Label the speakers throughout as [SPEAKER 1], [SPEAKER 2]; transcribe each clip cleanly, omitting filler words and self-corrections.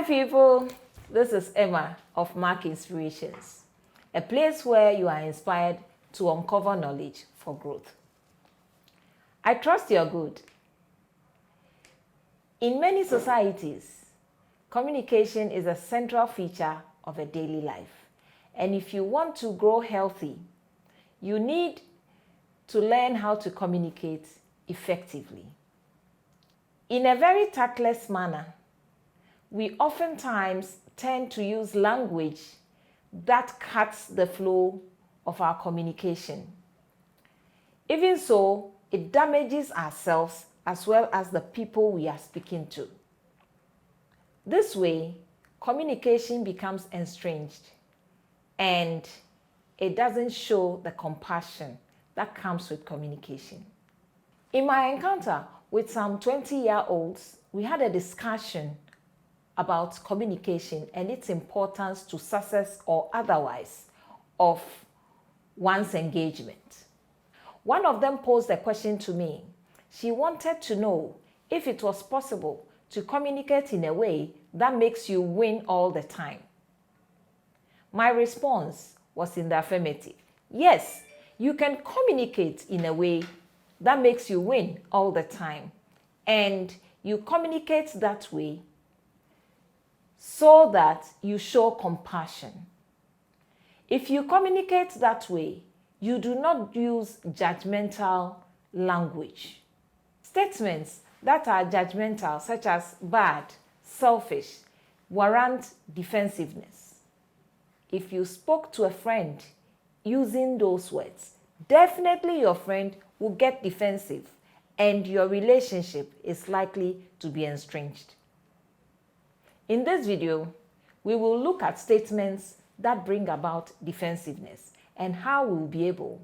[SPEAKER 1] people, this is Emma of MAKInspirations, a place where you are inspired to uncover knowledge for growth. I trust you're good. In many societies, communication is a central feature of a daily life. And if you want to grow healthy, you need to learn how to communicate effectively. In a very tactless manner, we oftentimes tend to use language that cuts the flow of our communication. Even so, it damages ourselves as well as the people we are speaking to. This way, communication becomes estranged and it doesn't show the compassion that comes with communication. In my encounter with some 20-year-olds, we had a discussion about communication and its importance to success or otherwise of one's engagement. One of them posed a question to me. She wanted to know if it was possible to communicate in a way that makes you win all the time. My response was in the affirmative. Yes, you can communicate in a way that makes you win all the time. And you communicate that way so that you show compassion. If you communicate that way, you do not use judgmental language. Statements that are judgmental, such as bad, selfish, warrant defensiveness. If you spoke to a friend using those words, definitely your friend will get defensive and your relationship is likely to be estranged. In this video, we will look at statements that bring about defensiveness and how we will be able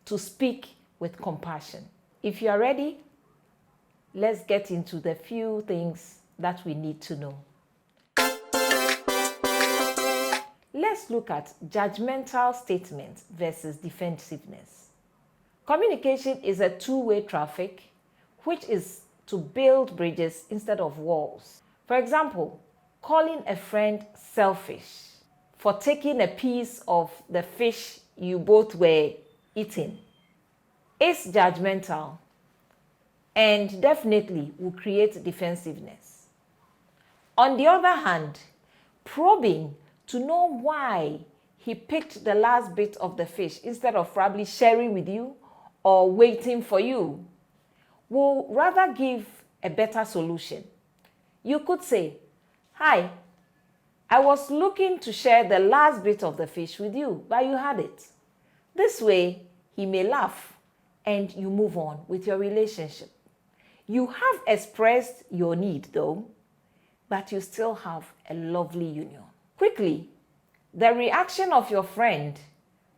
[SPEAKER 1] to speak with compassion. If you are ready, let's get into the few things that we need to know. Let's look at judgmental statements versus defensiveness. Communication is a two-way traffic, which is to build bridges instead of walls. For example, calling a friend selfish for taking a piece of the fish you both were eating is judgmental and definitely will create defensiveness. On the other hand, probing to know why he picked the last bit of the fish instead of probably sharing with you or waiting for you will rather give a better solution. You could say, "Hi, I was looking to share the last bit of the fish with you, but you had it." This way, he may laugh and you move on with your relationship. You have expressed your need though, but you still have a lovely union. Quickly, the reaction of your friend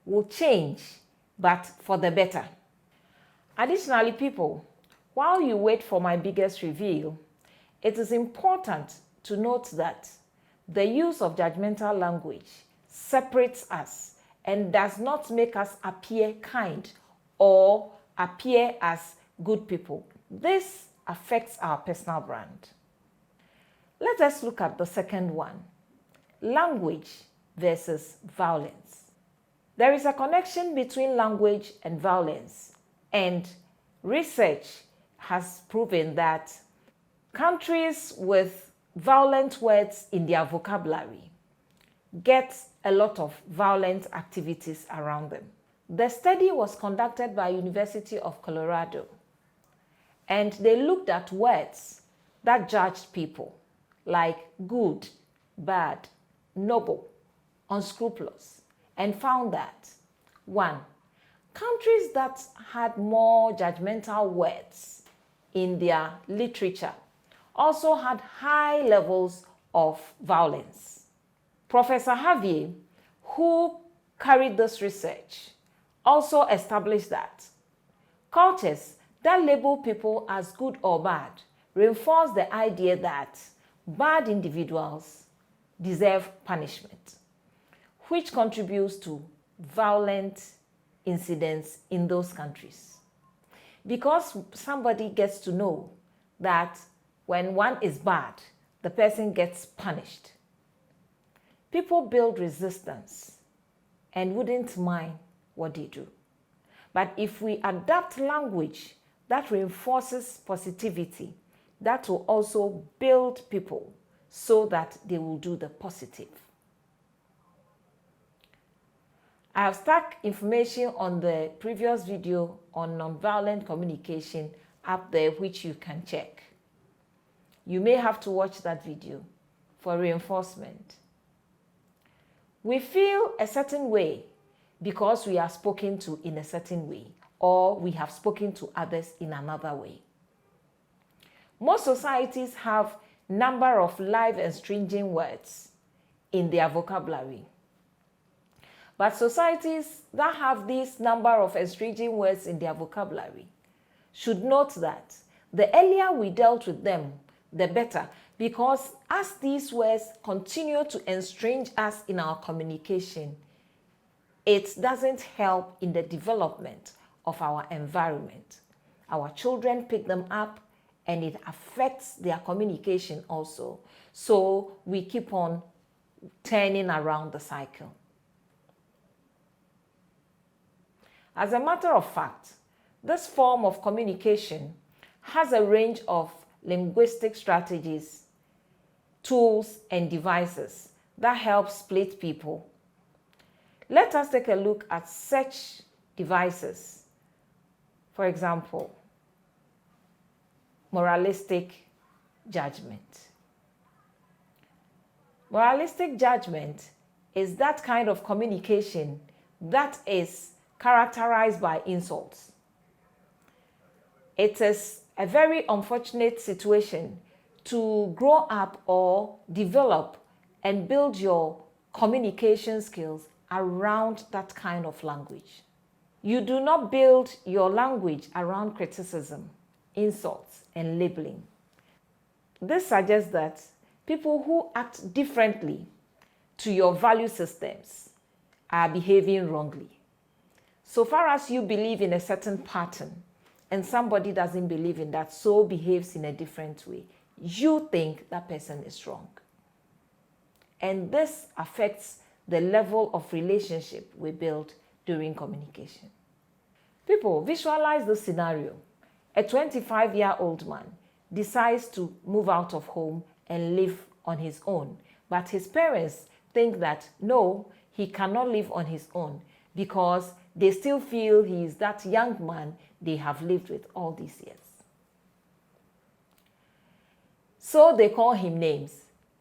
[SPEAKER 1] will change, but for the better. Additionally, people, while you wait for my biggest reveal, it is important to note that the use of judgmental language separates us and does not make us appear kind or appear as good people. This affects our personal brand. Let us look at the second one, language versus violence. There is a connection between language and violence, and research has proven that countries with violent words in their vocabulary get a lot of violent activities around them. The study was conducted by University of Colorado, and they looked at words that judged people like good, bad, noble, unscrupulous, and found that 1. Countries that had more judgmental words in their literature also had high levels of violence. Professor Javier, who carried this research, also established that cultures that label people as good or bad reinforce the idea that bad individuals deserve punishment, which contributes to violent incidents in those countries. Because somebody gets to know that when one is bad, the person gets punished. People build resistance and wouldn't mind what they do. But if we adapt language that reinforces positivity, that will also build people so that they will do the positive. I have stuck information on the previous video on nonviolent communication up there, which you can check. You may have to watch that video for reinforcement. We feel a certain way because we are spoken to in a certain way, or we have spoken to others in another way. Most societies have number of live and stringent words in their vocabulary. But societies that have this number of estranged words in their vocabulary should note that the earlier we dealt with them, the better, because as these words continue to estrange us in our communication, it doesn't help in the development of our environment. Our children pick them up and it affects their communication also. So we keep on turning around the cycle. As a matter of fact, this form of communication has a range of linguistic strategies, tools, and devices that help split people. Let us take a look at such devices. For example, moralistic judgment. Moralistic judgment is that kind of communication that is characterized by insults. It is a very unfortunate situation to grow up or develop and build your communication skills around that kind of language. You do not build your language around criticism, insults, and labeling. This suggests that people who act differently to your value systems are behaving wrongly. So far as you believe in a certain pattern and somebody doesn't believe in that, so behaves in a different way, you think that person is wrong. And this affects the level of relationship we build during communication. People, visualize the scenario. A 25-year-old man decides to move out of home and live on his own. But his parents think that no, he cannot live on his own because they still feel he is that young man they have lived with all these years. So they call him names.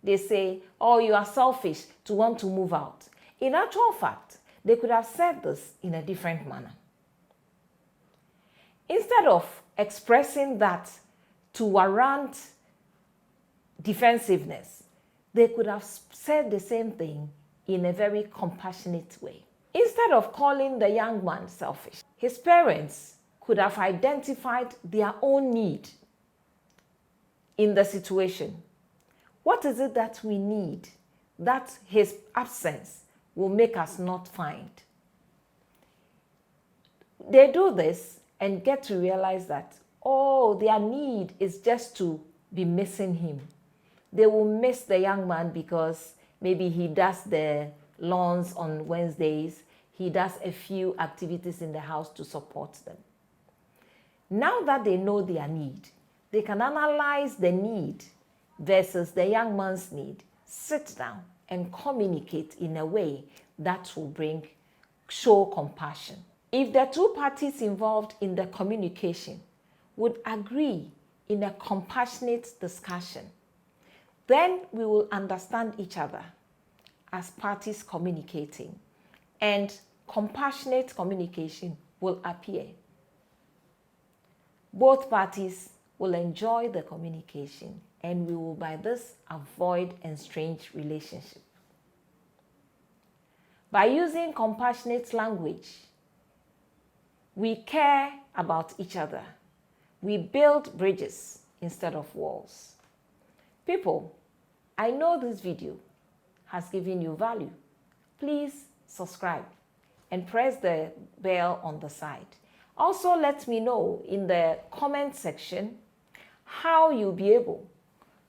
[SPEAKER 1] They say, oh, you are selfish to want to move out. In actual fact, they could have said this in a different manner. Instead of expressing that to warrant defensiveness, they could have said the same thing in a very compassionate way. Instead of calling the young man selfish, his parents could have identified their own need in the situation. What is it that we need that his absence will make us not find? They do this and get to realize that, oh, their need is just to be missing him. They will miss the young man because maybe he does the lawns on Wednesdays. He does a few activities in the house to support them. Now that they know their need, they can analyze the need versus the young man's need, sit down and communicate in a way that will show compassion. If the two parties involved in the communication would agree in a compassionate discussion, then we will understand each other as parties communicating, and compassionate communication will appear. Both parties will enjoy the communication, and we will by this avoid estranged relationship. By using compassionate language, we care about each other. We build bridges instead of walls. People, I know this video has given you value. Please subscribe and press the bell on the side. Also, let me know in the comment section how you'll be able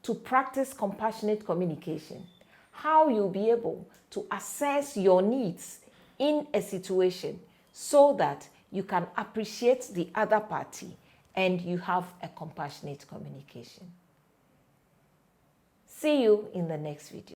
[SPEAKER 1] to practice compassionate communication, how you'll be able to assess your needs in a situation so that you can appreciate the other party and you have a compassionate communication. See you in the next video.